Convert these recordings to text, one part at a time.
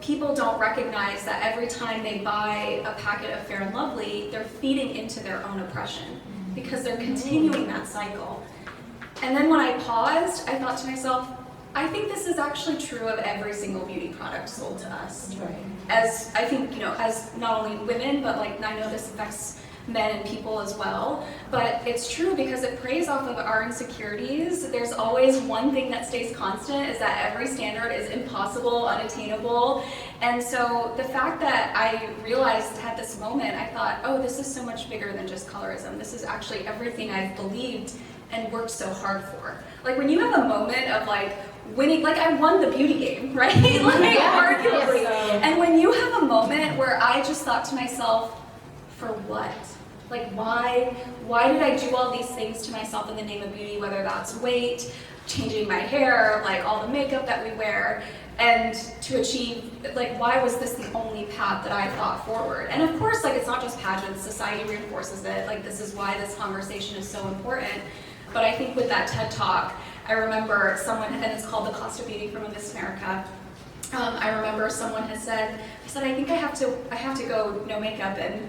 people don't recognize that every time they buy a packet of Fair & Lovely, they're feeding into their own oppression because they're continuing that cycle. And then when I paused, I thought to myself, I think this is actually true of every single beauty product sold to us. Right. As I think, as not only women, but like I know this affects men and people as well, but it's true because it preys off of our insecurities. There's always one thing that stays constant, is that every standard is impossible, unattainable. And so the fact that I realized at this moment, I thought, oh, this is so much bigger than just colorism. This is actually everything I've believed and worked so hard for. Like when you have a moment of like winning, like I won the beauty game, right? Like arguably. Yes. And when you have a moment where I just thought to myself, for what? Like why did I do all these things to myself in the name of beauty, whether that's weight, changing my hair, like all the makeup that we wear, and to achieve, like why was this the only path that I thought forward? And of course, like it's not just pageants, society reinforces it, like this is why this conversation is so important. But I think with that TED Talk, I remember someone, and it's called The Cost of Beauty from Miss America. I remember someone had said, I think I have to go no makeup and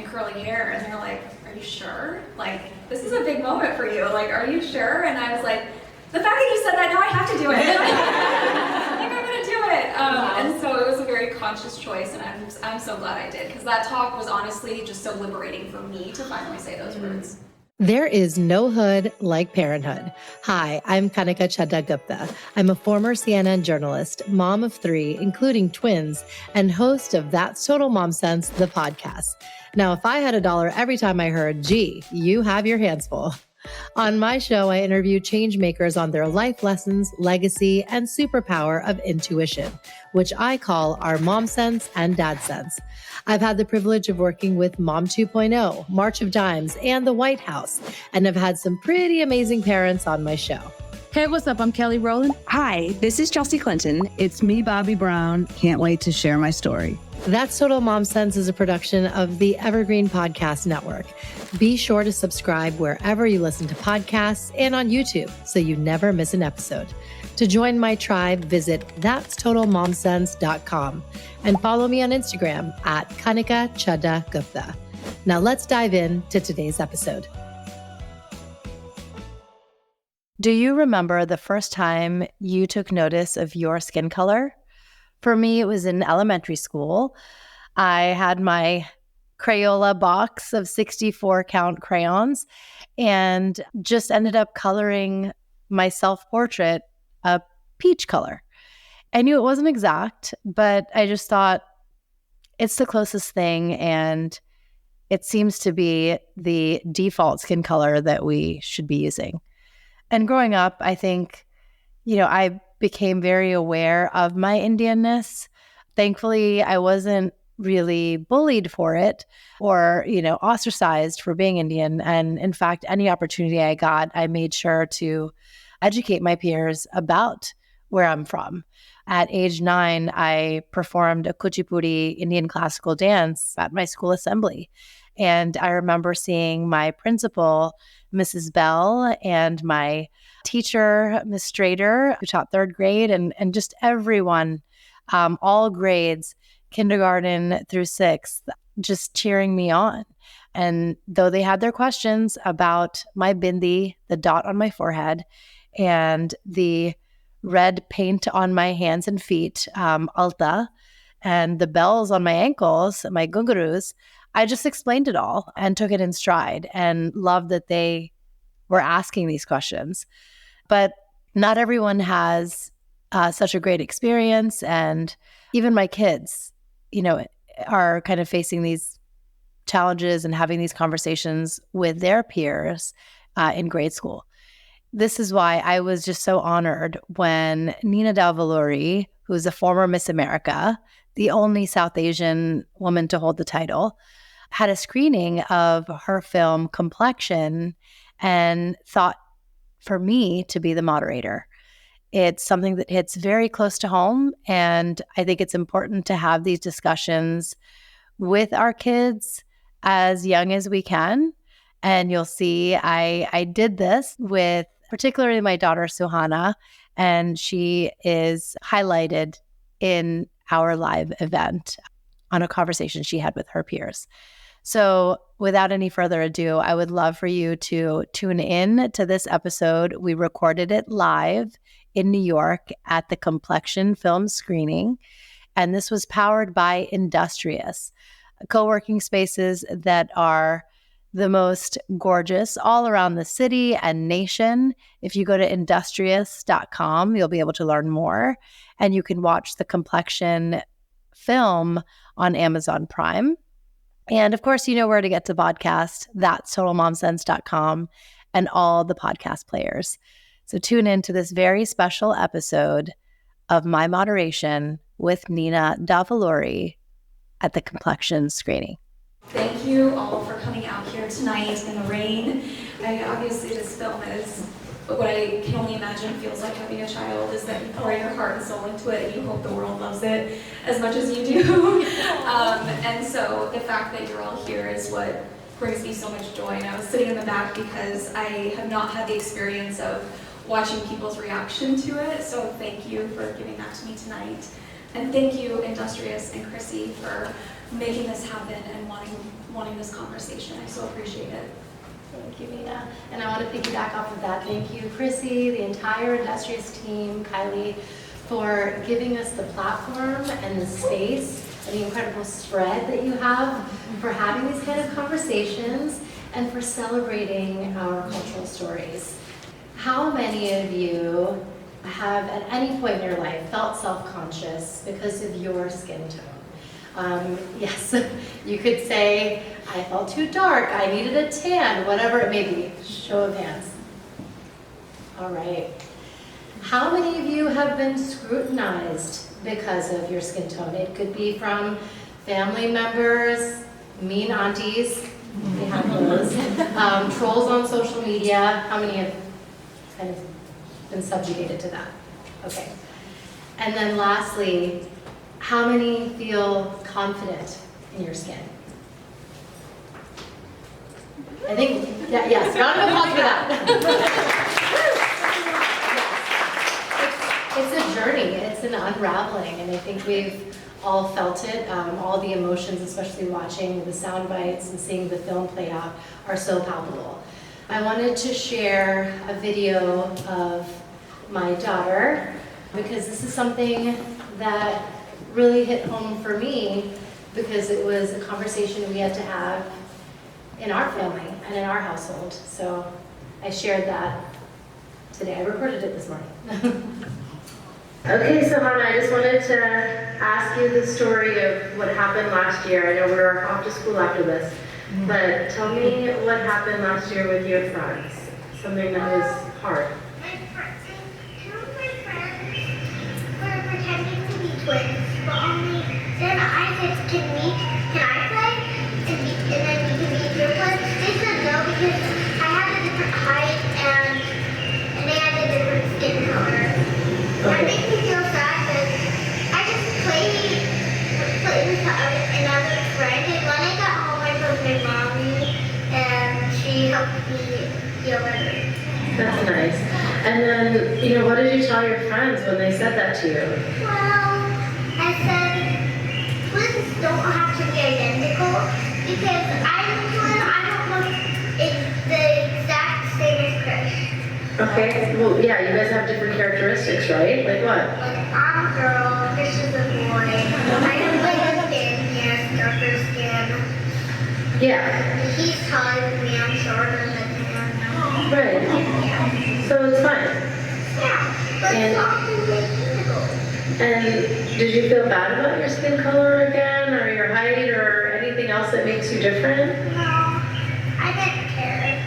curly hair, and they're like, are you sure? Like, this is a big moment for you, like, are you sure? And I was like, the fact that you said that, now I have to do it. Like, I'm gonna do it. And so it was a very conscious choice, and I'm so glad I did, because that talk was honestly just so liberating for me to finally say those words. There is no hood like parenthood. Hi, I'm Kanika Chadda Gupta. I'm a former CNN journalist, mom of 3, including twins, and host of That's Total Mom Sense, the podcast. Now, if I had $1 every time I heard, gee, you have your hands full. On my show, I interview change makers on their life lessons, legacy, and superpower of intuition, which I call our Mom Sense and Dad Sense. I've had the privilege of working with Mom 2.0, March of Dimes, and the White House, and have had some pretty amazing parents on my show. Hey, what's up? I'm Kelly Rowland. Hi, this is Chelsea Clinton. It's me, Bobby Brown. Can't wait to share my story. That's Total Mom Sense is a production of the Evergreen Podcast Network. Be sure to subscribe wherever you listen to podcasts and on YouTube so you never miss an episode. To join my tribe, visit that'stotalmomsense.com and follow me on Instagram at Kanika Chadda Gupta. Now let's dive into today's episode. Do you remember the first time you took notice of your skin color? For me, it was in elementary school. I had my Crayola box of 64 count crayons and just ended up coloring my self-portrait a peach color. I knew it wasn't exact, but I just thought it's the closest thing, and it seems to be the default skin color that we should be using. And growing up, I think, I became very aware of my Indianness. Thankfully, I wasn't really bullied for it or, ostracized for being Indian. And in fact, any opportunity I got, I made sure to educate my peers about where I'm from. At age 9, I performed a Kuchipudi Indian classical dance at my school assembly. And I remember seeing my principal, Mrs. Bell, and my teacher, Miss Strader, who taught 3rd grade, and just everyone, all grades, kindergarten through 6th, just cheering me on. And though they had their questions about my bindi, the dot on my forehead, and the red paint on my hands and feet, alta, and the bells on my ankles, my gungurus, I just explained it all and took it in stride and loved that they were asking these questions. But not everyone has such a great experience. And even my kids, are kind of facing these challenges and having these conversations with their peers in grade school. This is why I was just so honored when Nina Davuluri, who's a former Miss America, the only South Asian woman to hold the title, had a screening of her film COMPLEXion and thought for me to be the moderator. It's something that hits very close to home, and I think it's important to have these discussions with our kids as young as we can. And you'll see I did this with particularly my daughter Suhana, and she is highlighted in our live event on a conversation she had with her peers. So without any further ado, I would love for you to tune in to this episode. We recorded it live in New York at the COMPLEXion film screening, and this was powered by Industrious, co-working spaces that are the most gorgeous all around the city and nation. If you go to industrious.com, you'll be able to learn more, and you can watch the COMPLEXion film on Amazon Prime. And of course, you know where to get to podcast. That's totalmomsense.com and all the podcast players. So tune in to this very special episode of My Moderation with Nina Davuluri at the COMPLEXion screening. Thank you all for coming out here tonight in the rain. Obviously this film is what I can only imagine feels like having a child, is that you pour your heart and soul into it and you hope the world loves it as much as you do. And so the fact that you're all here is what brings me so much joy. And I was sitting in the back because I have not had the experience of watching people's reaction to it. So thank you for giving that to me tonight. And thank you, Industrious and Chrissy, for making this happen and wanting this conversation. I so appreciate it. Thank you, Nina. And I want to piggyback off of that. Thank you, Chrissy, the entire Industrious team, Kylie, for giving us the platform and the space and the incredible spread that you have for having these kind of conversations and for celebrating our cultural stories. How many of you have at any point in your life felt self-conscious because of your skin tone? Yes, you could say, I felt too dark, I needed a tan, whatever it may be. Show of hands. All right. How many of you have been scrutinized because of your skin tone? It could be from family members, mean aunties, we have those, trolls on social media. How many have kind of been subjugated to that? Okay. And then lastly, how many feel confident in your skin? I think, yes, round of applause for that. It's a journey, it's an unraveling, and I think we've all felt it. All the emotions, especially watching the sound bites and seeing the film play out, are so palpable. I wanted to share a video of my daughter because this is something that really hit home for me because it was a conversation we had to have in our family and in our household. So I shared that today. I recorded it this morning. Okay, so Hannah, I just wanted to ask you the story of what happened last year. I know we're off to school after this, but tell me what happened last year with your friends. Something that was hard. Two of my friends were pretending to be twins, but only then I said, can I play? And then you can be triplets. They said no because I had a different height and they had a different skin color. That makes me feel sad because I just played with another friend, and when I got home I told my mommy and she helped me feel better. That's nice. And then, what did you tell your friends when they said that to you? Well, I said twins don't have to be identical because I'm a twin. I don't look the exact same as Chris. Okay, well, yeah, you guys have different characteristics, right? Like what? Like I'm a girl, Chris is a boy. I have lighter skin, he has darker skin. Yeah. He's taller than me, I'm shorter than him. Right. Yeah. So it's fine. Yeah, but it's often identical. And did you feel bad about your skin color again, or your height, or anything else that makes you different? No, I didn't care.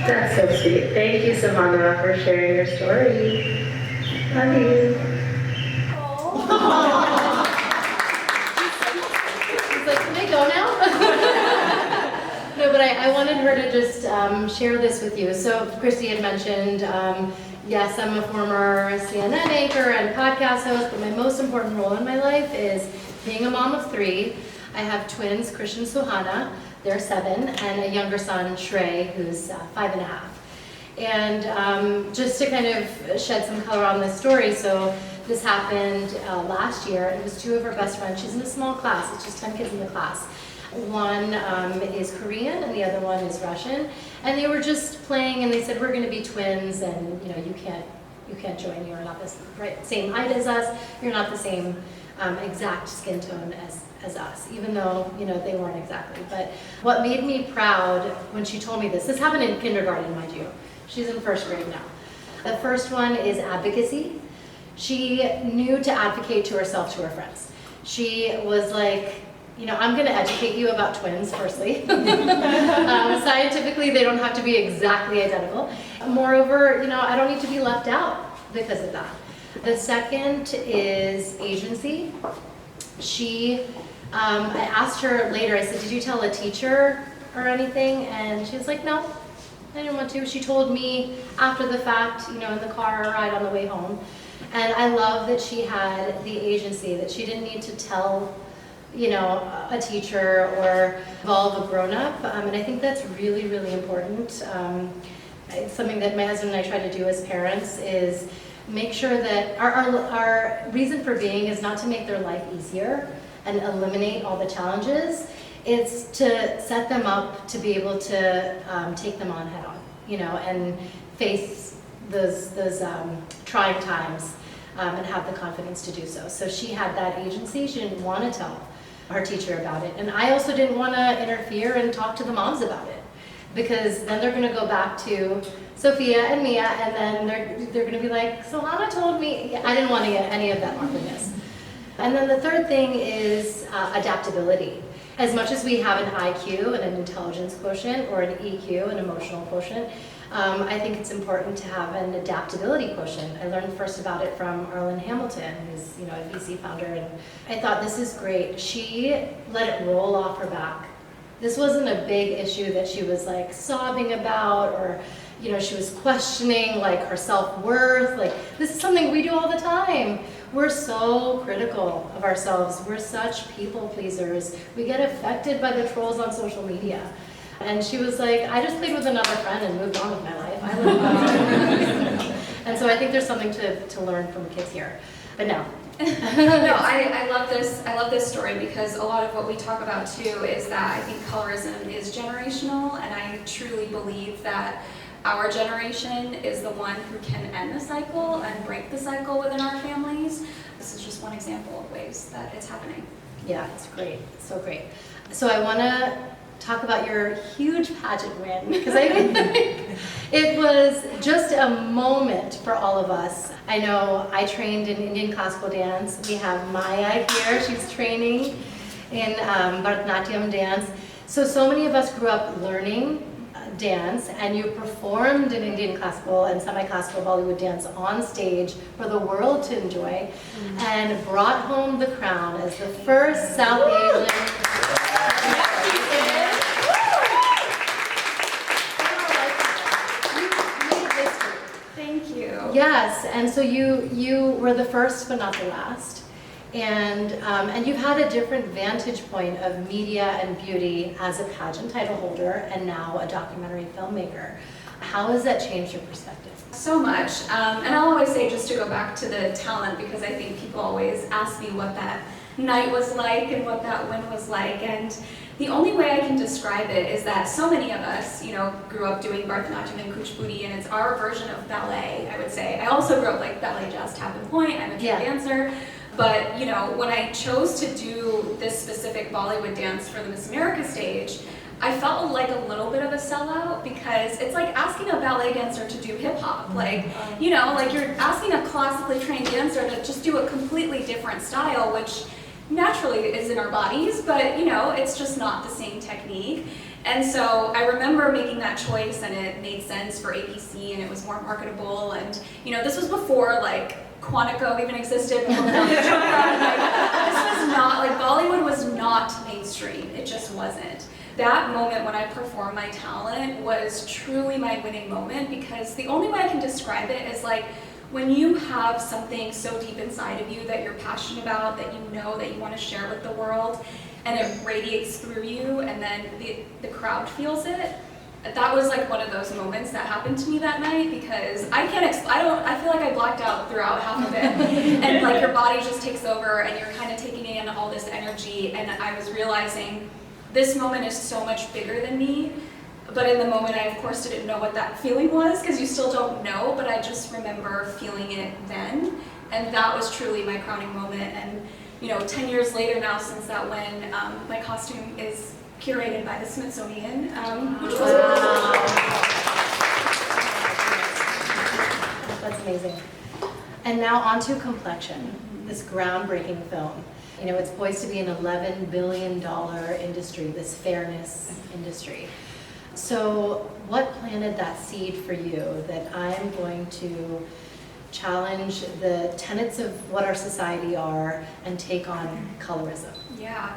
That's so sweet. Thank you, Samantha, for sharing your story. Love you. She's like, can I go now? No, but I wanted her to just share this with you. So Christy had mentioned, yes, I'm a former CNN anchor and podcast host, but my most important role in my life is being a mom of 3. I have twins, Christian and Suhana. They're 7, and a younger son, Shrey, who's 5.5. And just to kind of shed some color on this story, so This happened last year, and it was two of her best friends. She's in a small class, it's just 10 kids in the class. One is Korean and the other one is Russian. And they were just playing and they said, we're gonna be twins and you can't join, you're not the same height as us, you're not the same exact skin tone as us, even though they weren't exactly. But what made me proud when she told me this happened in kindergarten, mind you. She's in first grade now. The first one is advocacy. She knew to advocate to herself, to her friends. She was like, I'm going to educate you about twins, firstly. Scientifically, they don't have to be exactly identical. Moreover, I don't need to be left out because of that. The second is agency. I asked her later, I said, did you tell a teacher or anything? And she was like, no, I didn't want to. She told me after the fact, in the car ride on the way home. And I love that she had the agency, that she didn't need to tell, a teacher or involve a grown-up. And I think that's really, really important. It's something that my husband and I try to do as parents is make sure that our reason for being is not to make their life easier and eliminate all the challenges. It's to set them up to be able to take them on head on, and face those trying times and have the confidence to do so. So she had that agency. She didn't want to tell her teacher about it. And I also didn't want to interfere and talk to the moms about it, because then they're going to go back to Sophia and Mia, and then they're going to be like, so Hannah told me. I didn't want to get any of that awkwardness. And then the third thing is adaptability. As much as we have an IQ and an intelligence quotient, or an EQ, an emotional quotient, I think it's important to have an adaptability quotient. I learned first about it from Arlen Hamilton, who's a VC founder, and I thought, this is great. She let it roll off her back. This wasn't a big issue that she was like sobbing about, or she was questioning like her self-worth. Like, this is something we do all the time. We're so critical of ourselves. We're such people pleasers. We get affected by the trolls on social media. And she was like, I just played with another friend and moved on with my life. I live my life. And so I think there's something to learn from kids here. But no. No, I love this. I love this story because a lot of what we talk about too is that I think colorism is generational, and I truly believe that our generation is the one who can end the cycle and break the cycle within our families. This is just one example of ways that it's happening. Yeah, it's great. It's so great. So I want to talk about your huge pageant win, because I think it was just a moment for all of us. I know I trained in Indian classical dance. We have Maya here. She's training in Bharatanatyam dance. So many of us grew up learning dance, and you performed in Indian classical and semi-classical Bollywood dance on stage for the world to enjoy, and brought home the crown as the first South Asian. Thank you. Yes, and so you were the first but not the last. And you've had a different vantage point of media and beauty as a pageant title holder and now a documentary filmmaker. How has that changed your perspective? So much. And I'll always say, just to go back to the talent, because I think people always ask me what that night was like and what that win was like. And the only way I can describe it is that so many of us, grew up doing Bharatanatyam and Kuchipudi, and it's our version of ballet, I would say. I also grew up like ballet, jazz, tap, and point. I'm a true dancer. But, when I chose to do this specific Bollywood dance for the Miss America stage, I felt like a little bit of a sellout, because it's like asking a ballet dancer to do hip hop. Like, like you're asking a classically trained dancer to just do a completely different style, which naturally is in our bodies, but it's just not the same technique. And so I remember making that choice, and it made sense for ABC, and it was more marketable. And this was before like Quantico even existed. Before this was not like Bollywood was not mainstream. It just wasn't. That moment when I performed my talent was truly my winning moment, because the only way I can describe it is like when you have something so deep inside of you that you're passionate about, that that you want to share with the world, and it radiates through you, and then the crowd feels it. that was like one of those moments that happened to me that night, because I feel like I blacked out throughout half of it. And like your body just takes over and you're kind of taking in all this energy, and I was realizing this moment is so much bigger than me. But in the moment, I of course didn't know what that feeling was, because you still don't know, but I just remember feeling it then. And that was truly my crowning moment. And 10 years later now since that, when my costume is curated by the Smithsonian, which was That's amazing. And now on to COMPLEXion, this groundbreaking film. It's poised to be an $11 billion industry, this fairness industry. So what planted that seed for you that I'm going to challenge the tenets of what our society are and take on colorism? Yeah.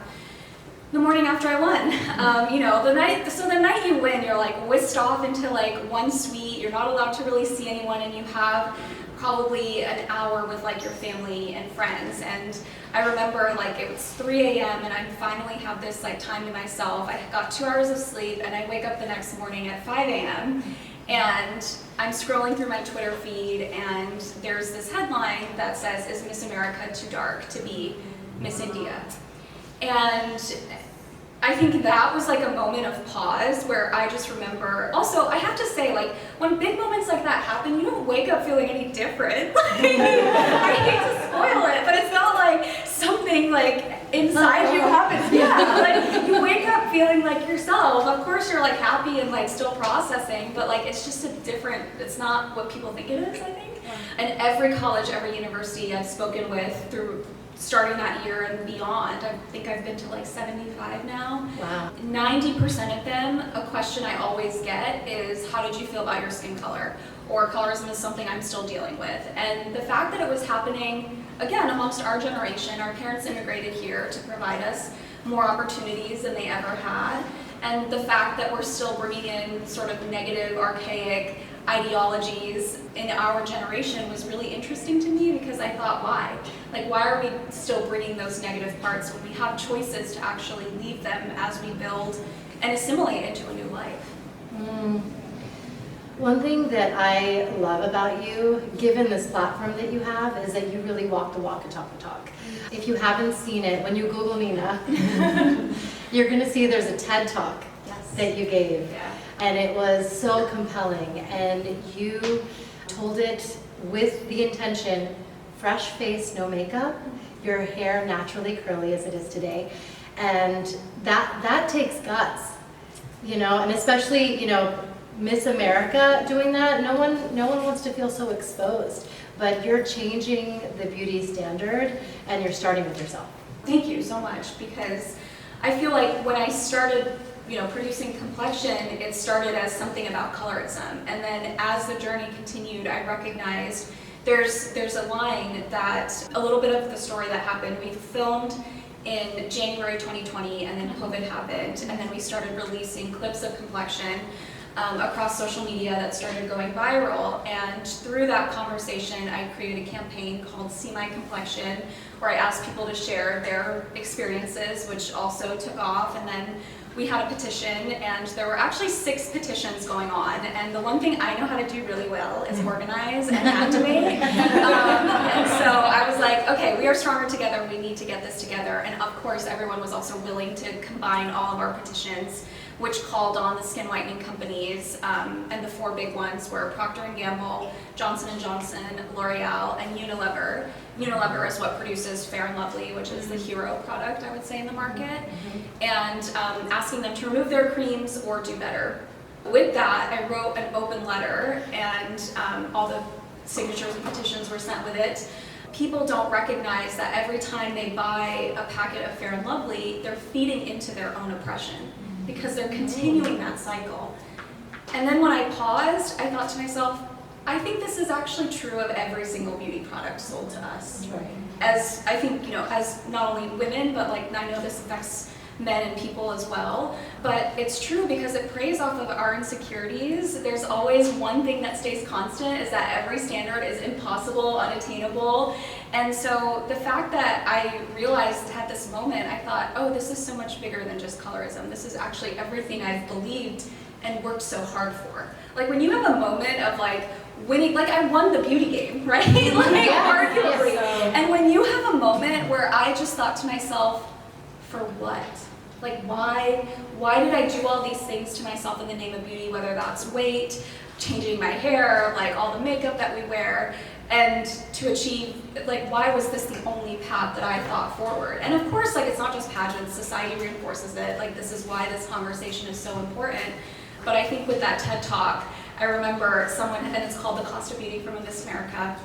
The morning after I won, the night you win, you're like whisked off into like one suite. You're not allowed to really see anyone, and you have probably an hour with like your family and friends. And I remember like it was 3 a.m. and I finally have this like time to myself. I got 2 hours of sleep, and I wake up the next morning at 5 a.m. and I'm scrolling through my Twitter feed, and there's this headline that says, "Is Miss America too dark to be Miss India?" And I think that was like a moment of pause where I just remember. Also, I have to say, like, when big moments like that happen, you don't wake up feeling any different. Like, I hate to spoil it, but it's not like something like inside you happens. Yeah, like you wake up feeling like yourself. Of course, you're like happy and like still processing, but like it's just it's not what people think it is, I think. And every college, every university I've spoken with through starting that year and beyond, I think I've been to like 75 now. Wow. 90% of them, a question I always get is, how did you feel about your skin color? Or colorism is something I'm still dealing with. And the fact that it was happening, again, amongst our generation, our parents immigrated here to provide us more opportunities than they ever had. And the fact that we're still bringing in sort of negative, archaic ideologies in our generation was really interesting to me, because I thought, why? Like, why are we still bringing those negative parts when we have choices to actually leave them as we build and assimilate into a new life? One thing that I love about you, given this platform that you have, is that you really walk the walk and talk the talk. If you haven't seen it, when you Google Nina, you're going to see there's a TED Talk that you gave. Yeah. And it was so compelling, and you told it with the intention, fresh face, no makeup, your hair naturally curly as it is today, and that takes guts, and especially, Miss America doing that, no one wants to feel so exposed, but you're changing the beauty standard, and you're starting with yourself. Thank you so much, because I feel like when I started producing COMPLEXion, it started as something about colorism, and then as the journey continued, I recognized there's a line that a little bit of the story that happened. We filmed in January 2020, and then COVID happened, and then we started releasing clips of COMPLEXion across social media that started going viral. And through that conversation, I created a campaign called See My COMPLEXion, where I asked people to share their experiences, which also took off. And then we had a petition, and there were actually 6 petitions going on. And the one thing I know how to do really well is organize and activate. And so I was like, okay, we are stronger together. We need to get this together. And of course, everyone was also willing to combine all of our petitions, which called on the skin whitening companies, and the 4 big ones were Procter & Gamble, Johnson & Johnson, L'Oreal, and Unilever. Unilever is what produces Fair and Lovely, which is the hero product, I would say, in the market, and asking them to remove their creams or do better. With that, I wrote an open letter, and all the signatures and petitions were sent with it. People don't recognize that every time they buy a packet of Fair and Lovely, they're feeding into their own oppression, because they're continuing that cycle. And then when I paused, I thought to myself, I think this is actually true of every single beauty product sold to us. Right. As I think, as not only women, but like I know this affects men and people as well, but it's true because it preys off of our insecurities. There's always one thing that stays constant, is that every standard is impossible, unattainable. And so the fact that I realized at this moment, I thought, oh, this is so much bigger than just colorism. This is actually everything I've believed and worked so hard for. Like when you have a moment of like winning, like I won the beauty game, right? Like arguably. And when you have a moment where I just thought to myself, for what? Like why did I do all these things to myself in the name of beauty, whether that's weight, changing my hair, like all the makeup that we wear, and to achieve, like why was this the only path that I thought forward? And of course, like it's not just pageants, society reinforces it, like this is why this conversation is so important. But I think with that TED Talk, I remember someone, and it's called The Cost of Beauty from Miss America.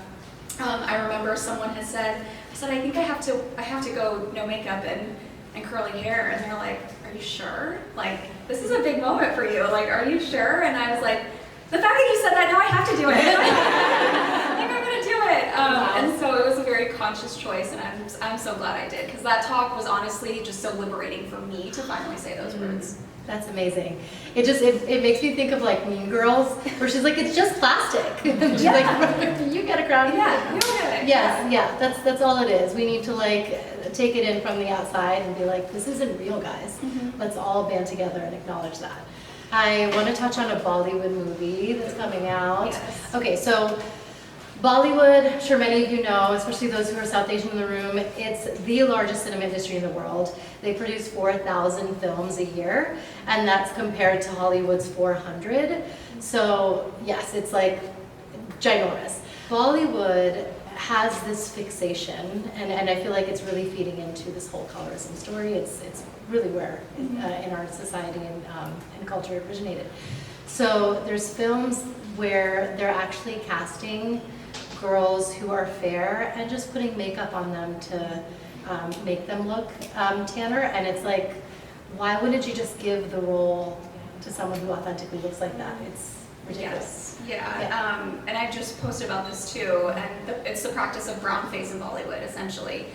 I remember someone had said, I think I have to go no makeup and curly hair, and they're like, are you sure? Like, this is a big moment for you, like, are you sure? And I was like, the fact that you said that, now I have to do it. Like, I'm gonna do it. And so it was a very conscious choice, and I'm so glad I did, because that talk was honestly just so liberating for me to finally say those words. That's amazing. It makes me think of like Mean Girls, where she's like, it's just plastic. She's like, you get a crown. Yeah, you get it. Yes, yeah, that's all it is. We need to like take it in from the outside and be like, this isn't real, guys. Let's all band together and acknowledge that. I want to touch on a Bollywood movie that's coming out. Yes. Okay, so Bollywood, I'm sure many of you know, especially those who are South Asian in the room, it's the largest cinema industry in the world. They produce 4,000 films a year, and that's compared to Hollywood's 400. So yes, it's like ginormous. Bollywood has this fixation, and I feel like it's really feeding into this whole colorism story. It's really where in our society and culture it originated. So there's films where they're actually casting girls who are fair and just putting makeup on them to make them look tanner, and it's like, why wouldn't you just give the role to someone who authentically looks like that? It's ridiculous. Yeah. And I just posted about this too, and it's the practice of brown face in Bollywood, essentially.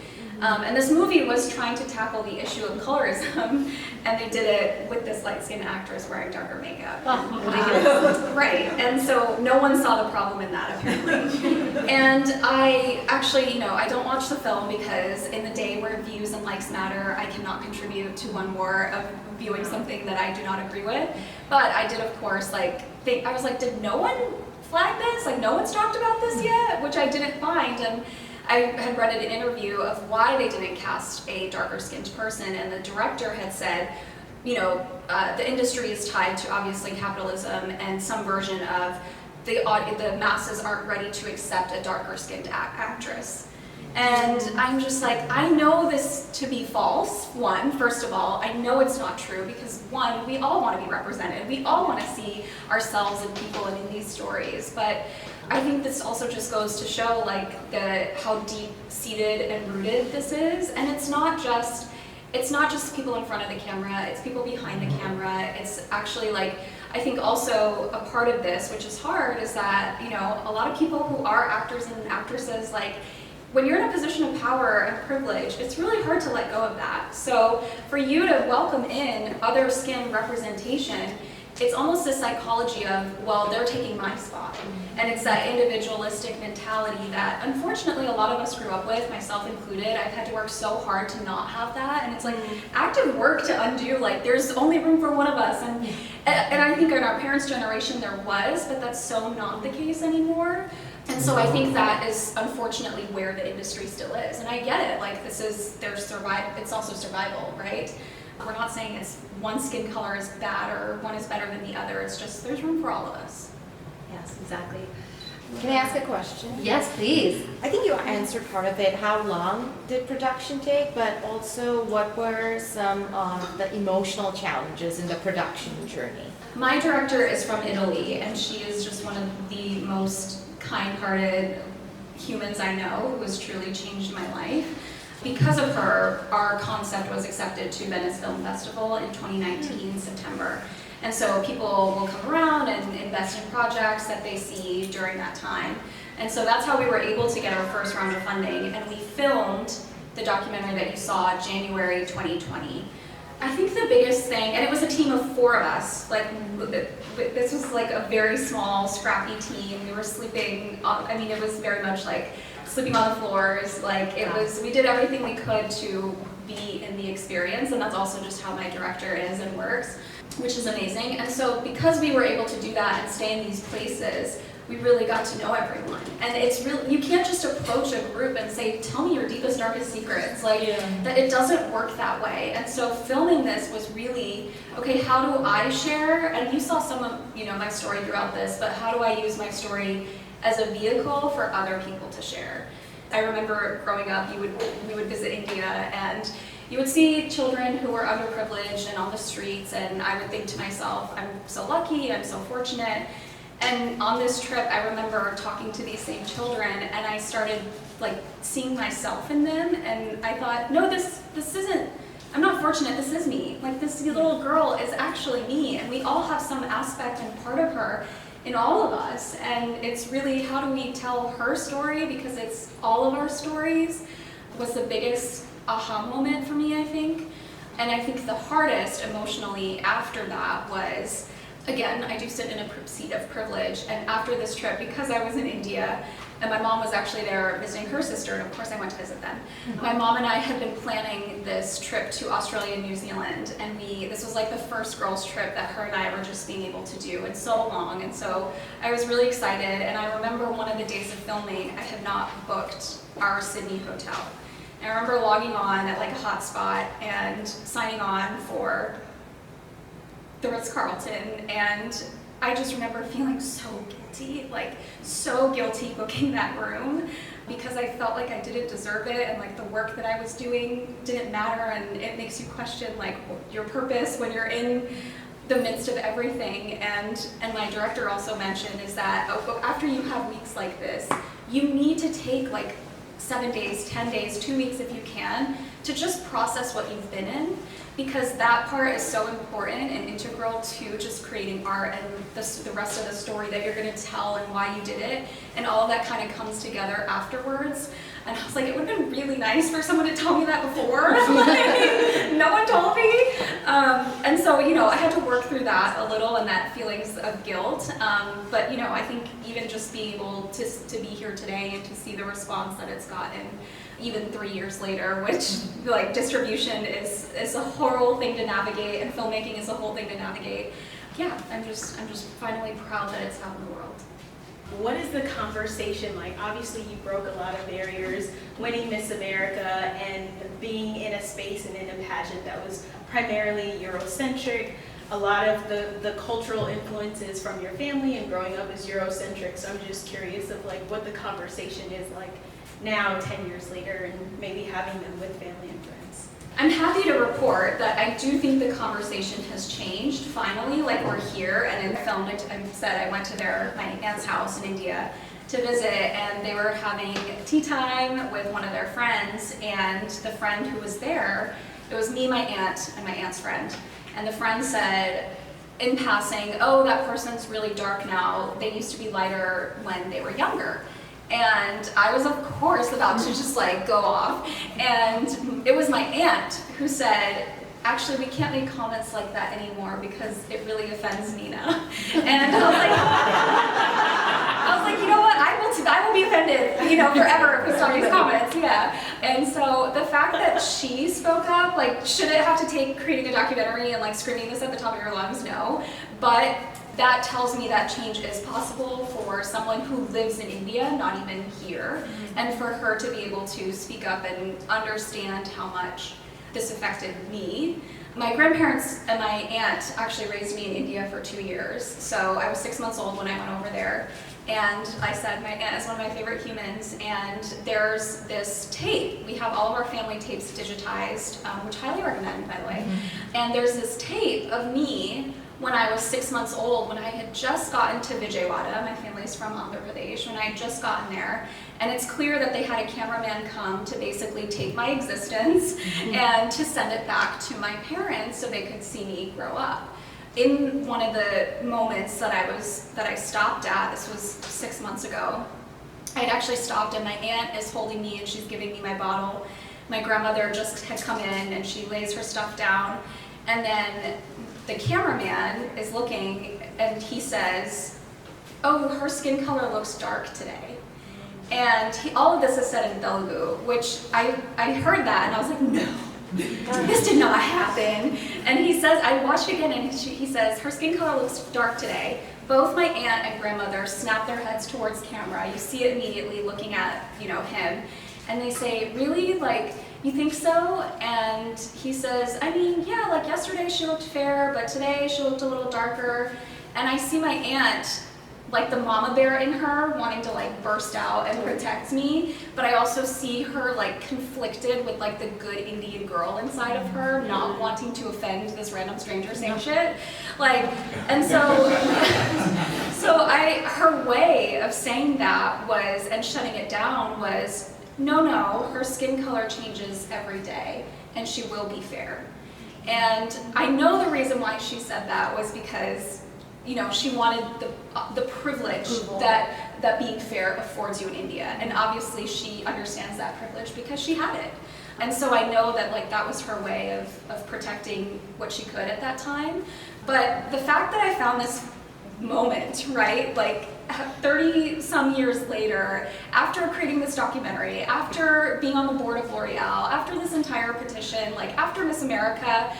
And this movie was trying to tackle the issue of colorism, and they did it with this light-skinned actress wearing darker makeup. Ridiculous. Right, and so no one saw the problem in that, apparently. And I actually, I don't watch the film because in the day where views and likes matter, I cannot contribute to one more of viewing something that I do not agree with. But I did, of course, I was like, did no one flag this? Like, no one's talked about this yet? Which I didn't find. And I had read an interview of why they didn't cast a darker skinned person, and the director had said, the industry is tied to obviously capitalism and some version of the masses aren't ready to accept a darker skinned actress. And I'm just like, I know this to be false, first of all. I know it's not true because we all want to be represented. We all want to see ourselves and people in these stories. But I think this also just goes to show how deep-seated and rooted this is. And it's not just people in front of the camera, it's people behind the camera. It's actually I think also a part of this, which is hard, is that, a lot of people who are actors and actresses, when you're in a position of power and privilege, it's really hard to let go of that. So for you to welcome in other skin representation, it's almost this psychology of, well, they're taking my spot. And it's that individualistic mentality that unfortunately a lot of us grew up with, myself included. I've had to work so hard to not have that. And it's active work to undo, there's only room for one of us. And I think in our parents' generation there was, but that's so not the case anymore. And so I think that is unfortunately where the industry still is. And I get it, it's also survival, right? We're not saying it's one skin color is bad or one is better than the other. It's just there's room for all of us. Yes, exactly. Can I ask a question? Yes, please. I think you answered part of it. How long did production take? But also, what were some of the emotional challenges in the production journey? My director is from Italy, and she is just one of the most kind-hearted humans I know, who has truly changed my life. Because of her, our concept was accepted to Venice Film Festival in 2019, September. And so people will come around and invest in projects that they see during that time. And so that's how we were able to get our first round of funding. And we filmed the documentary that you saw January 2020. I think the biggest thing, and it was a team of 4 of us, this was a very small, scrappy team. We were sleeping, it was very much sleeping on the floors. Like it was, we did everything we could to be in the experience, and that's also just how my director is and works, which is amazing. And so because we were able to do that and stay in these places, we really got to know everyone. And it's really, you can't just approach a group and say, tell me your deepest, darkest secrets. Like, that it doesn't work that way. And so filming this was really, okay, how do I share? And you saw some of, my story throughout this, but how do I use my story as a vehicle for other people to share? I remember growing up, we would visit India, and you would see children who were underprivileged and on the streets, and I would think to myself, I'm so lucky, I'm so fortunate. And on this trip, I remember talking to these same children, and I started like seeing myself in them, and I thought, no, this isn't, I'm not fortunate, this is me. Like this little girl is actually me, and we all have some aspect and part of her in all of us. And it's really, how do we tell her story, because it's all of our stories, was the biggest aha moment for me, I think. And I think the hardest emotionally after that was, again, I do sit in a seat of privilege, and after this trip, because I was in India, and my mom was actually there visiting her sister, and of course I went to visit them. My mom and I had been planning this trip to Australia and New Zealand, and this was like the first girls' trip that her and I were just being able to do in so long, and so I was really excited. And I remember one of the days of filming, I had not booked our Sydney hotel. And I remember logging on at like a hotspot and signing on for the Ritz-Carlton, and I just remember feeling so guilty, like so guilty booking that room, because I felt like I didn't deserve it, and like the work that I was doing didn't matter, and it makes you question like your purpose when you're in the midst of everything. And my director also mentioned is that after you have weeks like this, you need to take like 7 days, 10 days, 2 weeks if you can, to just process what you've been in, because that part is so important and integral to just creating art and the rest of the story that you're going to tell and why you did it, and all of that kind of comes together afterwards. And I was like, it would have been really nice for someone to tell me that before. Like, no one told me. And so, I had to work through that a little, and that feelings of guilt. But, I think even just being able to be here today and to see the response that it's gotten, even 3 years later, which like distribution is a whole thing to navigate, and filmmaking is a whole thing to navigate. Yeah, I'm just finally proud that it's out in the world. What is the conversation like? Obviously you broke a lot of barriers, winning Miss America and being in a space and in a pageant that was primarily Eurocentric. A lot of the cultural influences from your family and growing up is Eurocentric, so I'm just curious of like what the conversation is like now 10 years later, and maybe having them with family and friends. I'm happy to report that I do think the conversation has changed finally. Like, we're here, and in the film I said I went to my aunt's house in India to visit, and they were having tea time with one of their friends, and the friend who was there, it was me, my aunt, and my aunt's friend, and the friend said in passing, oh, that person's really dark now, they used to be lighter when they were younger. And I was, of course, about to just like go off. And it was my aunt who said, actually, we can't make comments like that anymore because it really offends Nina. And I was like, you know what? I will be offended, forever if we start these comments. Yeah. And so the fact that she spoke up, like, should it have to take creating a documentary and like screaming this at the top of your lungs? No. But that tells me that change is possible for someone who lives in India, not even here, and for her to be able to speak up and understand how much this affected me. My grandparents and my aunt actually raised me in India for 2 years, so I was 6 months old when I went over there, and I said my aunt is one of my favorite humans, and there's this tape. We have all of our family tapes digitized, which I highly recommend, by the way, and there's this tape of me when I was 6 months old, when I had just gotten to Vijayawada. My family's from Andhra Pradesh, when I had just gotten there. And it's clear that they had a cameraman come to basically tape my existence and to send it back to my parents so they could see me grow up. In one of the moments that I stopped at, this was 6 months ago, I had actually stopped, and my aunt is holding me and she's giving me my bottle. My grandmother just had come in and she lays her stuff down, and then the cameraman is looking and he says, oh, her skin color looks dark today. And all of this is said in Telugu, which I heard that and I was like, no, this did not happen. And he says, I watched it again and he says, her skin color looks dark today. Both my aunt and grandmother snap their heads towards camera. You see it immediately looking at, him. And they say, really? Like, you think so? And he says, I mean, yeah, like yesterday she looked fair, but today she looked a little darker. And I see my aunt, like the mama bear in her, wanting to like burst out and protect me, but I also see her like conflicted with like the good Indian girl inside of her, not wanting to offend this random stranger saying shit. Like, and so, her way of saying that was, and shutting it down was, no, her skin color changes every day, and she will be fair. And I know the reason why she said that was because she wanted the privilege that being fair affords you in India. And obviously she understands that privilege because she had it. And so I know that like that was her way of protecting what she could at that time. But the fact that I found this moment, right, like 30 some years later, after creating this documentary, after being on the board of L'Oreal, after this entire petition, like after Miss America,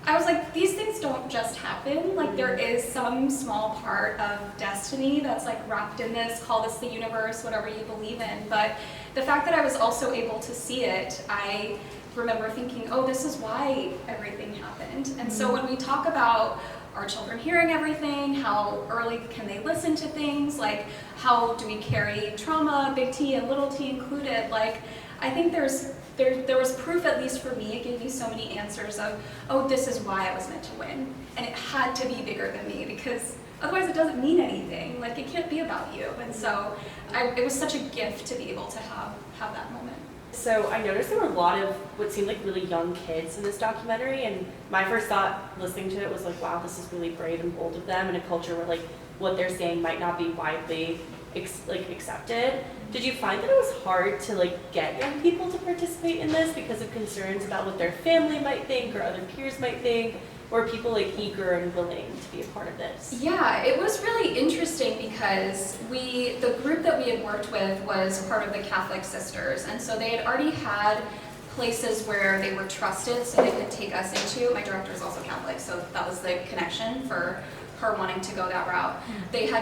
I was like, these things don't just happen. Like there is some small part of destiny that's like wrapped in this, call this the universe, whatever you believe in. But the fact that I was also able to see it, I remember thinking, oh, this is why everything happened. And so when we talk about our children hearing everything, how early can they listen to things, like how do we carry trauma, big T and little t included, like I think there was proof, at least for me, it gave me so many answers of, oh, this is why I was meant to win. And it had to be bigger than me because otherwise it doesn't mean anything. Like it can't be about you. And so it was such a gift to be able to have that moment. So I noticed there were a lot of what seemed like really young kids in this documentary, and my first thought listening to it was like, wow, this is really brave and bold of them in a culture where like what they're saying might not be widely accepted. Did you find that it was hard to like get young people to participate in this because of concerns about what their family might think or other peers might think? Or are people like eager and willing to be a part of this? Yeah, it was really interesting because the group that we had worked with was part of the Catholic Sisters, and so they had already had places where they were trusted so they could take us into. My director is also Catholic, so that was the connection for her wanting to go that route. They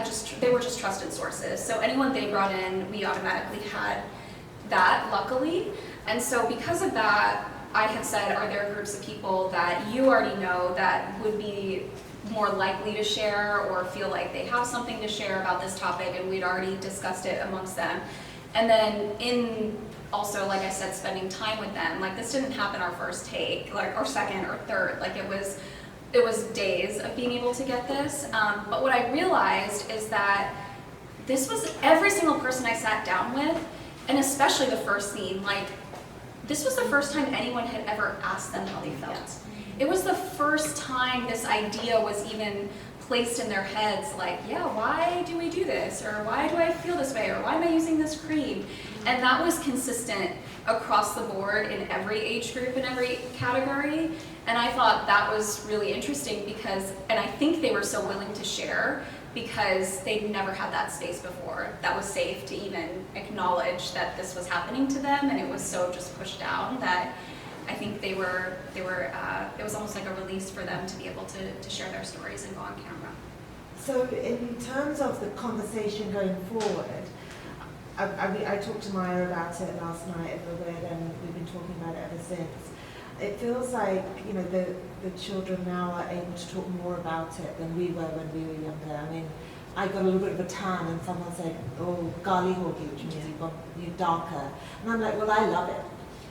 were just trusted sources. So anyone they brought in, we automatically had that, luckily. And so because of that, I had said, are there groups of people that you already know that would be more likely to share or feel like they have something to share about this topic, and we'd already discussed it amongst them. And then in also, like I said, spending time with them, like this didn't happen our first take, like or second or third, like it was days of being able to get this. But what I realized is that this was every single person I sat down with, and especially the first scene, like this was the first time anyone had ever asked them how they felt. It was the first time this idea was even placed in their heads, like, yeah, why do we do this? Or why do I feel this way? Or why am I using this cream? And that was consistent across the board in every age group, in every category. And I thought that was really interesting because, and I think they were so willing to share because they'd never had that space before that was safe to even acknowledge that this was happening to them, and it was so just pushed down that I think it was almost like a release for them to be able to share their stories and go on camera. So in terms of the conversation going forward, I talked to Maya about it last night a little bit, and we've been talking about it ever since. It feels like, you know, the children now are able to talk more about it than we were when we were younger. I mean, I got a little bit of a tan and someone said, oh, gali hogi, which means you're darker. And I'm like, well, I love it.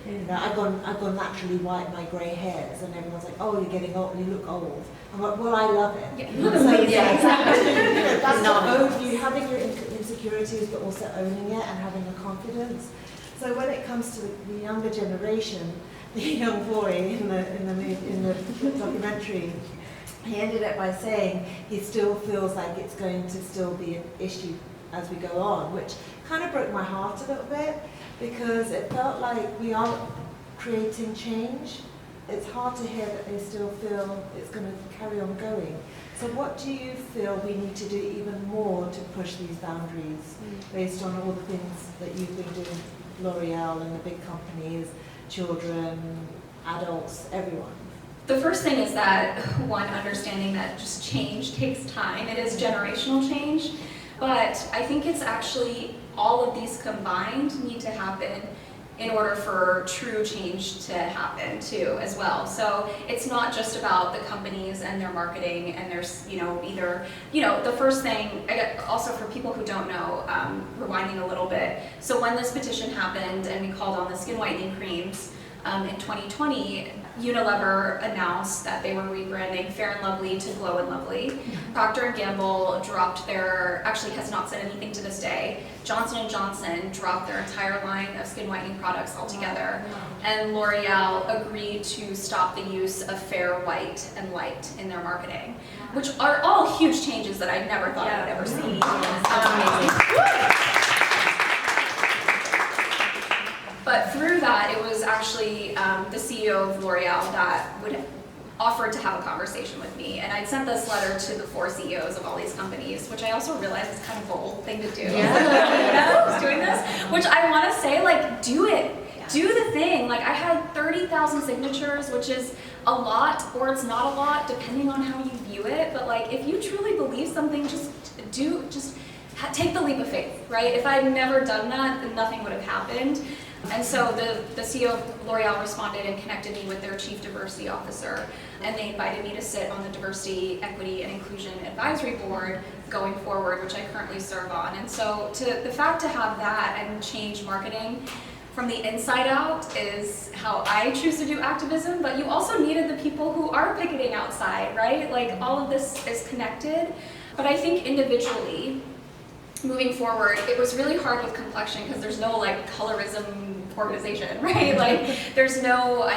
You know, I've gone naturally white, my grey hairs, and everyone's like, oh, you're getting old, you look old. I'm like, well, I love it. Yeah, exactly. You know, that's not you having your insecurities, but also owning it and having the confidence. So when it comes to the younger generation, the young boy in the documentary, he ended up by saying he still feels like it's going to still be an issue as we go on, which kind of broke my heart a little bit, because it felt like we are creating change, it's hard to hear that they still feel it's going to carry on going. So what do you feel we need to do even more to push these boundaries based on all the things that you've been doing, L'Oreal and the big companies, children, adults, everyone? The first thing is that, one, understanding that just change takes time. It is generational change, but I think it's actually all of these combined need to happen in order for true change to happen too as well. So it's not just about the companies and their marketing and there's, the first thing, also for people who don't know, rewinding a little bit. So when this petition happened and we called on the skin whitening creams, in 2020, Unilever announced that they were rebranding Fair and Lovely to Glow and Lovely. Procter & Gamble dropped actually has not said anything to this day. Johnson & Johnson dropped their entire line of skin whitening products altogether. And L'Oreal agreed to stop the use of Fair, White, and Light in their marketing, which are all huge changes that I never thought I would ever see. But through that, it was actually the CEO of L'Oreal that offered to have a conversation with me. And I'd sent this letter to the 4 CEOs of all these companies, which I also realized is kind of a bold thing to do. I was doing this, which I want to say, do it. Yeah. Do the thing. I had 30,000 signatures, which is a lot, or it's not a lot, depending on how you view it. But if you truly believe something, just take the leap of faith, right? If I'd never done that, then nothing would have happened. And so the CEO of L'Oreal responded and connected me with their chief diversity officer, and they invited me to sit on the Diversity, Equity, and Inclusion Advisory Board going forward, which I currently serve on. And so the fact to have that and change marketing from the inside out is how I choose to do activism, but you also needed the people who are picketing outside, right? All of this is connected. But I think individually, moving forward, it was really hard with COMPLEXion because there's no colorism organization, right? There's no,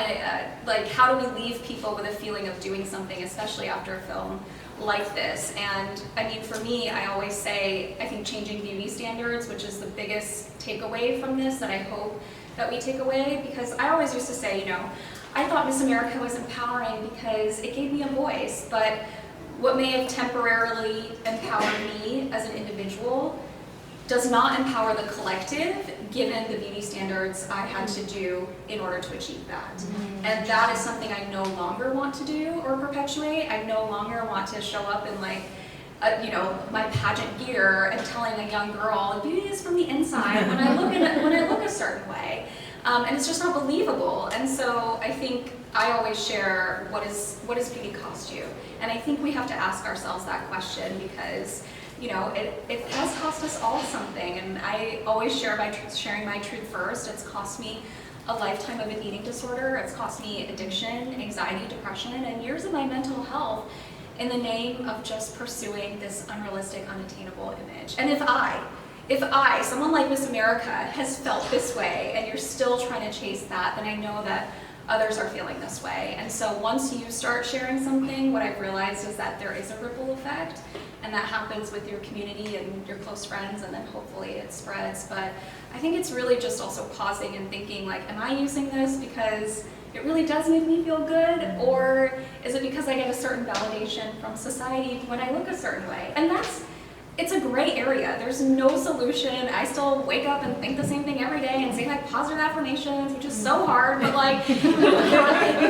how do we leave people with a feeling of doing something, especially after a film like this? And I mean, for me, I always say, I think changing beauty standards, which is the biggest takeaway from this that I hope that we take away, because I always used to say, I thought Miss America was empowering because it gave me a voice, but what may have temporarily empowered me as an individual does not empower the collective, given the beauty standards I had to do in order to achieve that. And that is something I no longer want to do or perpetuate. I no longer want to show up in my pageant gear and telling a young girl, beauty is from the inside when I look a certain way. And it's just not believable. And so I think I always share, what does beauty cost you? And I think we have to ask ourselves that question because it has cost us all something, and I always sharing my truth first. It's cost me a lifetime of an eating disorder. It's cost me addiction, anxiety, depression, and years of my mental health in the name of just pursuing this unrealistic, unattainable image. And if I, someone like Miss America, has felt this way, and you're still trying to chase that, then I know that others are feeling this way. And so once you start sharing something, what I've realized is that there is a ripple effect, and that happens with your community and your close friends, and then hopefully it spreads. But I think it's really just also pausing and thinking, am I using this because it really does make me feel good, or is it because I get a certain validation from society when I look a certain way? And it's a gray area. There's no solution. I still wake up and think the same thing every day and say positive affirmations, which is so hard, but we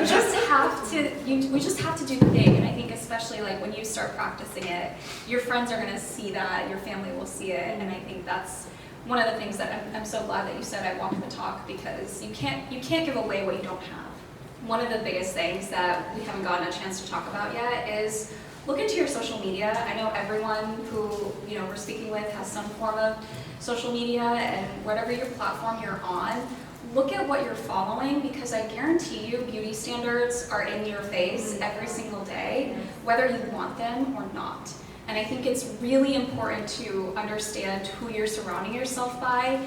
just have to do the thing. And I think especially when you start practicing it, your friends are gonna see that, your family will see it, and I think that's one of the things that I'm so glad that you said I walked the talk, because you can't give away what you don't have. One of the biggest things that we haven't gotten a chance to talk about yet is look into your social media. I know everyone who we're speaking with has some form of social media, and whatever your platform you're on, look at what you're following, because I guarantee you beauty standards are in your face every single day, whether you want them or not. And I think it's really important to understand who you're surrounding yourself by,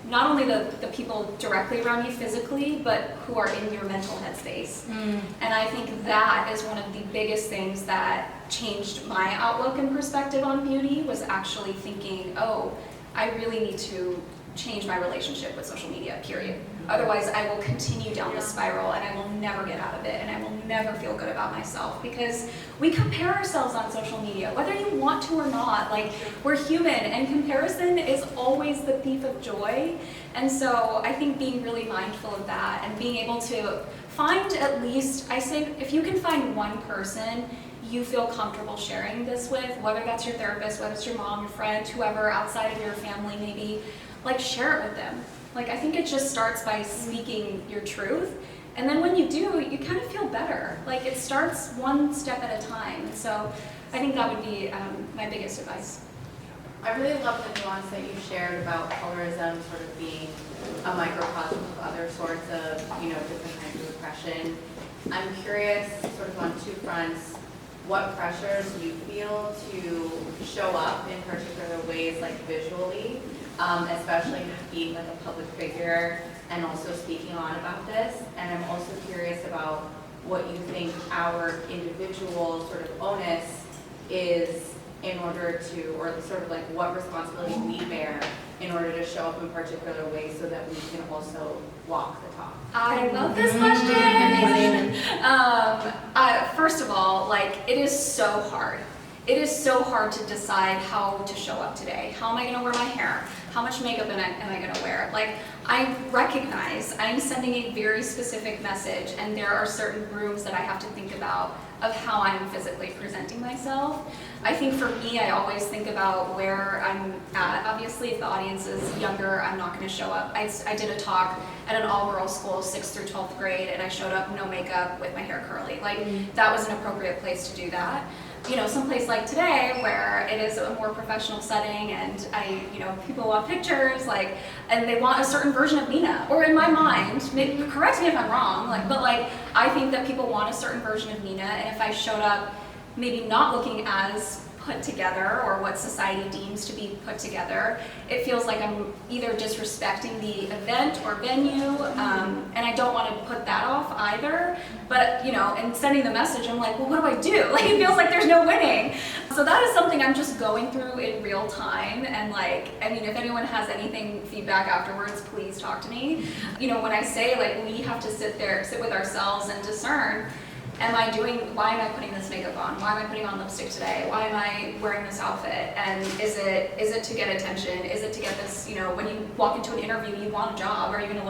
not only the people directly around you physically, but who are in your mental headspace. And I think that is one of the biggest things that changed my outlook and perspective on beauty, was actually thinking, oh, I really need to change my relationship with social media, period. Otherwise, I will continue down this spiral and I will never get out of it and I will never feel good about myself because we compare ourselves on social media, whether you want to or not. Like, we're human and comparison is always the thief of joy. And so I think being really mindful of that and being able to find at least, I say, if you can find one person you feel comfortable sharing this with, whether that's your therapist, whether it's your mom, your friend, whoever outside of your family maybe, like, share it with them. Like, I think it just starts by speaking your truth, and then when you do, you kind of feel better. Like, it starts one step at a time, and so I think that would be my biggest advice. I really love the nuance that you shared about colorism sort of being a microcosm of other sorts of, different kinds of oppression. I'm curious, sort of on two fronts, what pressures you feel to show up in particular ways, like visually, especially being like a public figure and also speaking on about this. And I'm also curious about what you think our individual sort of onus is in order to, or sort of like what responsibility we bear in order to show up in particular ways so that we can also walk the talk. I love this question. First of all, like, it is so hard. It is so hard to decide how to show up today. How am I gonna wear my hair? How much makeup am I gonna wear? Like, I recognize I'm sending a very specific message and there are certain rooms that I have to think about of how I'm physically presenting myself. I think for me, I always think about where I'm at. Obviously, if the audience is younger, I'm not gonna show up. I did a talk at an all-girls school, 6th through 12th grade, and I showed up no makeup with my hair curly. Like, that was an appropriate place to do that. Someplace like today where it is a more professional setting and people want pictures, like, and they want a certain version of Nina, or in my mind, correct me if I'm wrong, but I think that people want a certain version of Nina, and if I showed up maybe not looking as put together or what society deems to be put together, it feels like I'm either disrespecting the event or venue, and I don't want to put that off either. But and sending the message, I'm like, well, what do I do? Like, it feels like there's no winning. So that is something I'm just going through in real time. And if anyone has anything feedback afterwards, please talk to me. When I say, we have to sit with ourselves and discern. Why am I putting this makeup on? Why am I putting on lipstick today? Why am I wearing this outfit? And is it to get attention? Is it to get this, when you walk into an interview, you want a job, you're gonna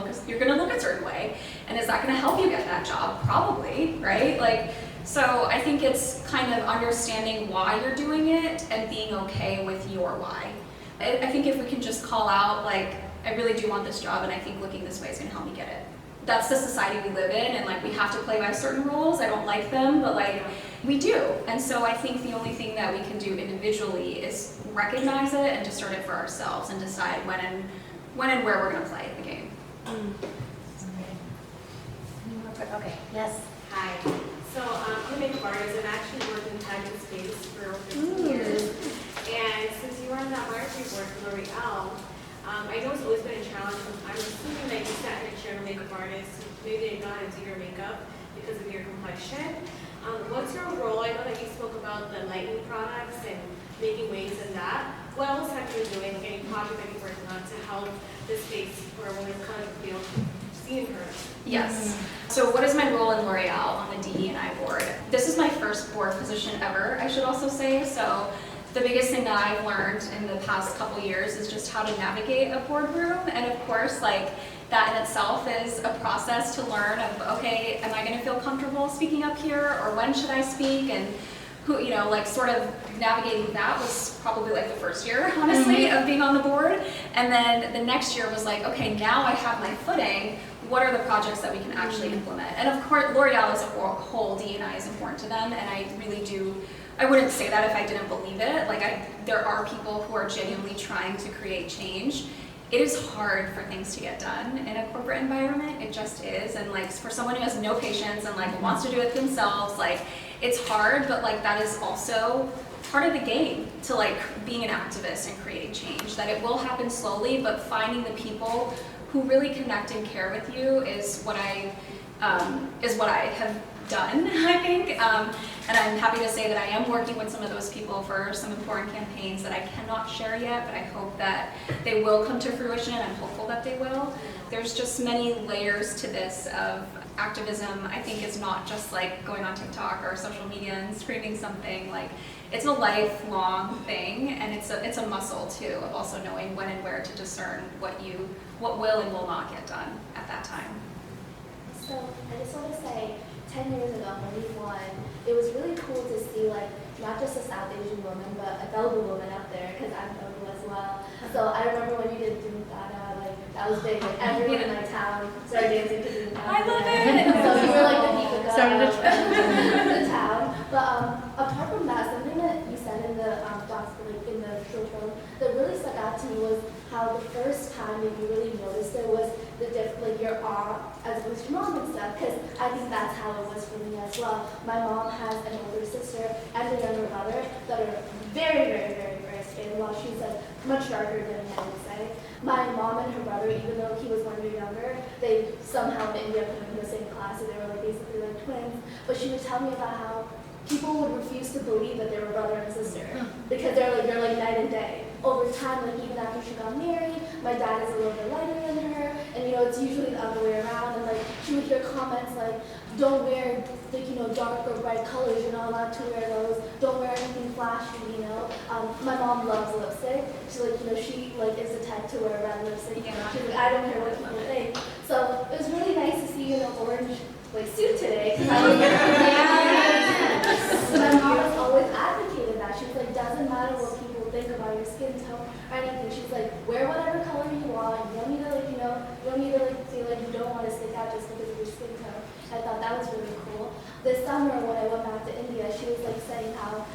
look a certain way. And is that gonna help you get that job? Probably, right? So I think it's kind of understanding why you're doing it and being okay with your why. I think if we can just call out, I really do want this job and I think looking this way is gonna help me get it. That's the society we live in, and we have to play by certain rules. I don't like them, but we do. And so I think the only thing that we can do individually is recognize it and discern it for ourselves and decide when and where we're going to play the game. Okay, yes. Hi. So I'm a makeup artist. I've actually worked in the pageant space for over 15 years. And since you were on that marketing board for L'Oreal, I know it's always been a challenge. I'm assuming that you sat in a chair of makeup artists, maybe they got into your makeup because of your complexion. What's your role? I know that you spoke about the lighting products and making waves in that. What else have you been doing? Any project that you're working on to help the space for women of color feel seen and heard? Yes. So what is my role in L'Oreal on the DE&I board? This is my first board position ever, I should also say. So the biggest thing that I've learned in the past couple years is just how to navigate a boardroom, and of course, that in itself is a process to learn of, okay, am I going to feel comfortable speaking up here, or when should I speak, and who, sort of navigating that was probably the first year, honestly, of being on the board, and then the next year was okay, now I have my footing. What are the projects that we can actually implement? And of course, L'Oreal as a whole, D&I is important to them, and I really do. I wouldn't say that if I didn't believe it. There are people who are genuinely trying to create change. It is hard for things to get done in a corporate environment. It just is. And for someone who has no patience and wants to do it themselves, it's hard, but that is also part of the game to being an activist and creating change. That it will happen slowly, but finding the people who really connect and care with you is what I is what I have done, I think. And I'm happy to say that I am working with some of those people for some important campaigns that I cannot share yet, but I hope that they will come to fruition. I'm hopeful that they will. There's just many layers to this of activism. I think it's not just like going on TikTok or social media and screaming something. Like, it's a lifelong thing, and it's a muscle too, of also knowing when and where to discern what will and will not get done at that time. So I just want to say, 10 years ago when we won, it was really cool to see like not just a South Asian woman, but a Telugu woman up there, because I'm Telugu as well. So I remember when you did Dada, like that was big. Like everyone in my town started dancing to Dada. I love it. So you were like the Deepika Started the town. But apart from that, something that you said in the in the short film that really stuck out to me was how the first time that you really noticed it was like your awe as opposed to your mom and stuff, because I think that's how it was for me as well. My mom has an older sister and a younger brother that are very, very, very, very skin. While she's like much darker than me, I would say. My mom and her brother, even though he was 1 year younger, they somehow in India put him in the same class, so they were like basically like twins. But she would tell me about how people would refuse to believe that they were brother and sister because they're like night and day. Over time, like even after she got married, my dad is a little bit lighter than her, and it's usually the other way around. And like she would hear comments like, "Don't wear like dark or bright colors. You're not allowed to wear those. Don't wear anything flashy." My mom loves lipstick. She's like she like is the type to wear red lipstick. She's like, I don't care what people think. So it was really nice to see you in an orange like suit today. My mom has always advocated that. She's like, doesn't matter what people think about your skin tone or anything. She's like, wear whatever color you want. You don't need to you don't need to feel like you don't want to stick out just because of your skin tone. I thought that was really cool. This summer when I went back to India, she was like saying how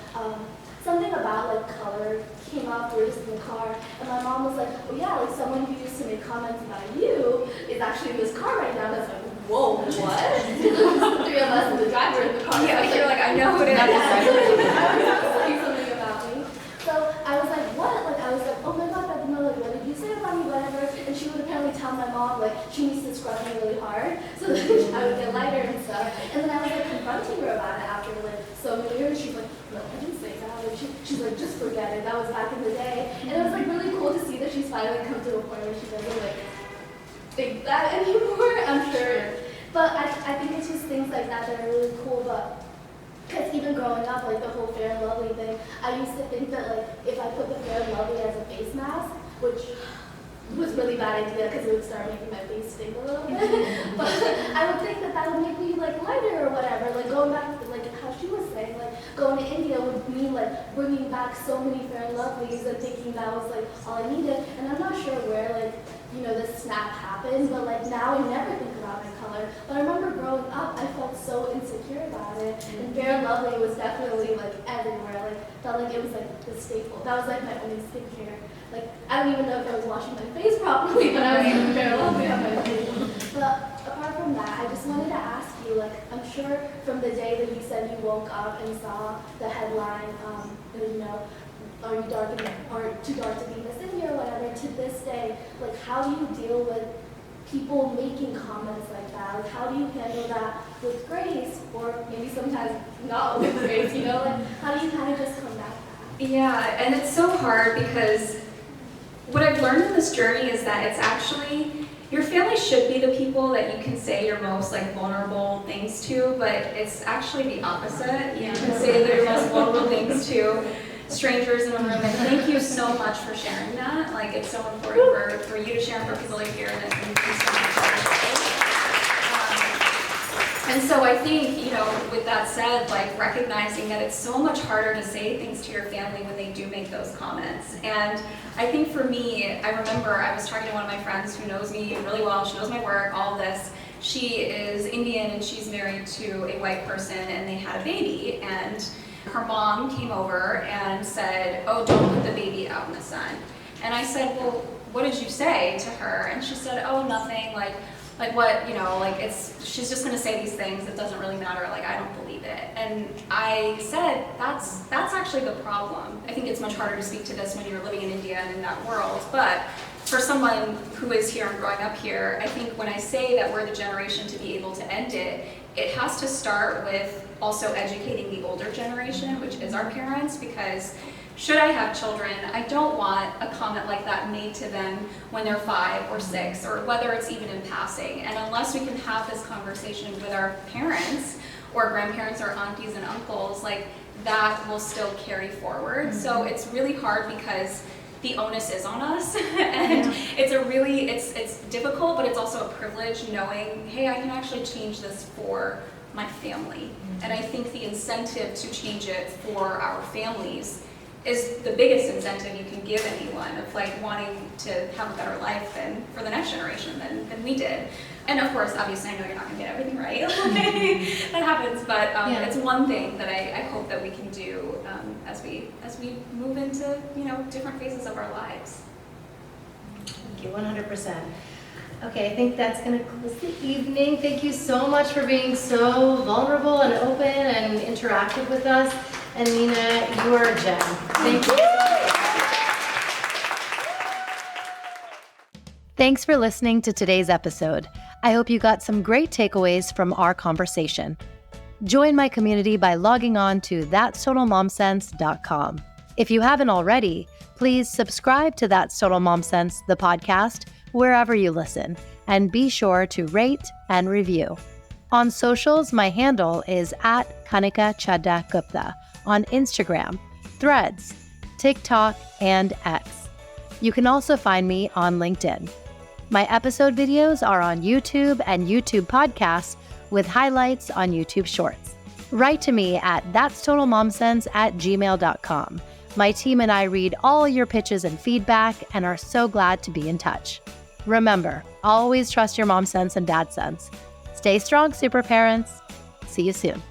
something about like color came up. We were just in the car, and my mom was like, oh yeah, like someone who used to make comments about you is actually in this car right now. And I was like, whoa, what? The three of us and the driver in the car. Yeah, you're like, I know who it is. I was saying something about me. So I was like, what? Like I was like, oh my god, I know, like what did you say about me, whatever. And she would apparently tell my mom like she needs to scrub me really hard so that I would get lighter and stuff. And then I was like confronting her about it after like so many years. She's like, no, I didn't say that. Like, she's like, just forget it. That was back in the day. And it was like really cool to see that she's finally come to a point where she doesn't like think that anymore, I'm sure. But I think it's just things like that that are really cool. But because even growing up, like the whole Fair and Lovely thing, I used to think that like if I put the Fair and Lovely as a face mask, which was a really bad idea because it would start making my face stink a little bit. But I would think that that would make me like lighter or whatever. Like going back to like how she was saying, like going to India would mean like bringing back so many Fair and Lovelies and thinking that was like all I needed. And I'm not sure where like this snap happened, but like now I never think about my color. But I remember growing up, I felt so insecure about it. And Fair and Lovely was definitely like everywhere. Like felt like it was like the staple. That was like my only skincare. Like I don't even know if I was washing my face properly, but I was using Fair and Lovely on my face. But apart from that, I just wanted to ask you, like I'm sure from the day that you said you woke up and saw the headline, are you dark or too dark to be Miss India or whatever, to this day, like how do you deal with people making comments like that? Like how do you handle that with grace, or maybe sometimes not with grace, like how do you kind of just come back? Yeah, and it's so hard because what I've learned in this journey is that it's actually, your family should be the people that you can say your most like vulnerable things to, but it's actually the opposite. You can say your most vulnerable things to strangers in a room, and thank you so much for sharing that. Like it's so important for you to share and for people like here, and thank you so much. And so I think, with that said, like recognizing that it's so much harder to say things to your family when they do make those comments. And I think for me, I remember I was talking to one of my friends who knows me really well, she knows my work, all of this. She is Indian and she's married to a white person and they had a baby, and her mom came over and said, oh, don't put the baby out in the sun. And I said, well, what did you say to her? And she said, oh, nothing, like what, she's just gonna say these things, it doesn't really matter, like I don't believe it. And I said, that's actually the problem. I think it's much harder to speak to this when you're living in India and in that world, but for someone who is here and growing up here, I think when I say that we're the generation to be able to end it, it has to start with also educating the older generation, which is our parents, because should I have children, I don't want a comment like that made to them when they're 5 or 6, or whether it's even in passing. And unless we can have this conversation with our parents or grandparents or aunties and uncles, like that will still carry forward. So it's really hard because the onus is on us, and it's difficult, but it's also a privilege knowing, hey, I can actually change this for my family. And I think the incentive to change it for our families is the biggest incentive you can give anyone, of like wanting to have a better life than for the next generation than we did. And of course, obviously, I know you're not going to get everything right. That happens, but it's one thing that I hope that we can do as we move into different phases of our lives. Thank you, 100%. Okay, I think that's going to close the evening. Thank you so much for being so vulnerable and open and interactive with us. And Nina, you are a gem. Thank you. Thanks for listening to today's episode. I hope you got some great takeaways from our conversation. Join my community by logging on to that'stotalmomsense.com. If you haven't already, please subscribe to That's Total Mom Sense, the podcast, wherever you listen, and be sure to rate and review. On socials, my handle is @Kanika Chadda Gupta on Instagram, Threads, TikTok, and X. You can also find me on LinkedIn. My episode videos are on YouTube and YouTube podcasts with highlights on YouTube Shorts. Write to me at that'stotalmomsense@gmail.com. My team and I read all your pitches and feedback and are so glad to be in touch. Remember, always trust your mom sense and dad sense. Stay strong, super parents. See you soon.